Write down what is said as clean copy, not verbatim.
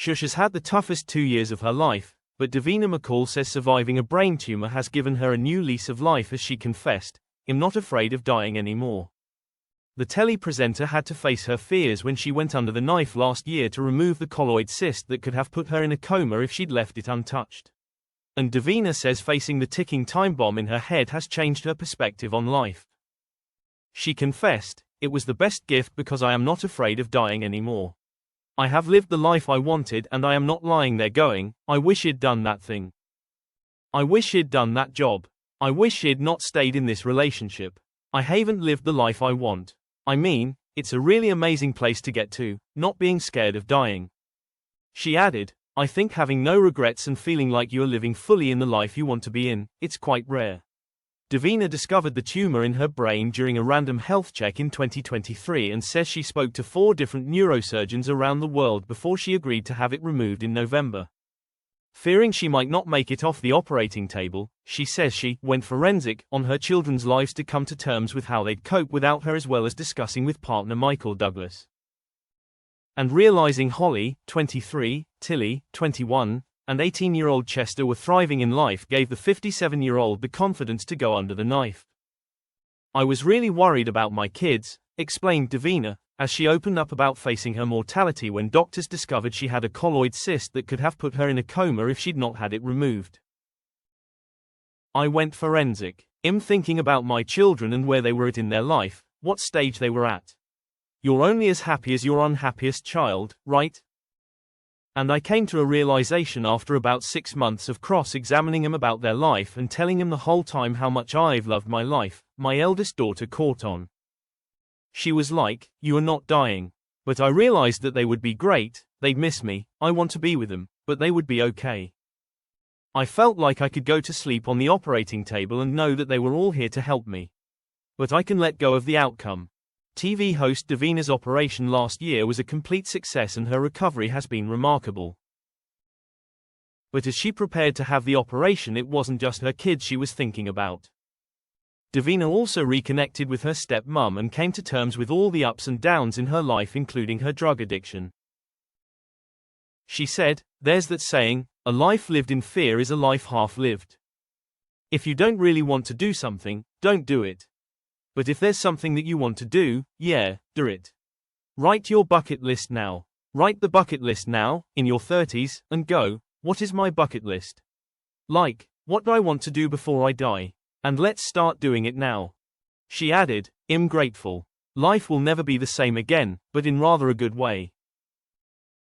Shush has had the toughest 2 years of her life, but Davina McCall says surviving a brain tumor has given her a new lease of life as she confessed, "I'm not afraid of dying anymore." The telly presenter had to face her fears when she went under the knife last year to remove the colloid cyst that could have put her in a coma if she'd left it untouched. And Davina says facing the ticking time bomb in her head has changed her perspective on life. She confessed, "It was the best gift because I am not afraid of dying anymore. I have lived the life I wanted and I am not lying there going, I wish I'd done that thing. I wish I'd done that job. I wish I'd not stayed in this relationship. I haven't lived the life I want. I mean, it's a really amazing place to get to, not being scared of dying." She added, "I think having no regrets and feeling like you are living fully in the life you want to be in, it's quite rare." Davina discovered the tumor in her brain during a random health check in 2023 and says she spoke to 4 different neurosurgeons around the world before she agreed to have it removed in November. Fearing she might not make it off the operating table, she says she went forensic on her children's lives to come to terms with how they'd cope without her, as well as discussing with partner Michael Douglas. And realizing Holly, 23, Tilly, 21, and 18-year-old Chester were thriving in life gave the 57-year-old the confidence to go under the knife. "I was really worried about my kids," explained Davina, as she opened up about facing her mortality when doctors discovered she had a colloid cyst that could have put her in a coma if she'd not had it removed. "I went forensic. I'm thinking about my children and where they were at in their life, what stage they were at. You're only as happy as your unhappiest child, right? And I came to a realization after about 6 months of cross-examining them about their life and telling them the whole time how much I've loved my life," my eldest daughter caught on. She was like, "You are not dying. But I realized that they would be great, they'd miss me, I want to be with them, but they would be okay. I felt like I could go to sleep on the operating table and know that they were all here to help me. But I can let go of the outcome." TV host Davina's operation last year was a complete success and her recovery has been remarkable. But as she prepared to have the operation, it wasn't just her kids she was thinking about. Davina also reconnected with her stepmom and came to terms with all the ups and downs in her life, including her drug addiction. She said, "There's that saying, a life lived in fear is a life half lived. If you don't really want to do something, don't do it. But if there's something that you want to do, yeah, do it. Write your bucket list now. Write the bucket list now, in your 30s, and go, what is my bucket list? Like, what do I want to do before I die? And let's start doing it now." She added, "I'm grateful. Life will never be the same again, but in rather a good way."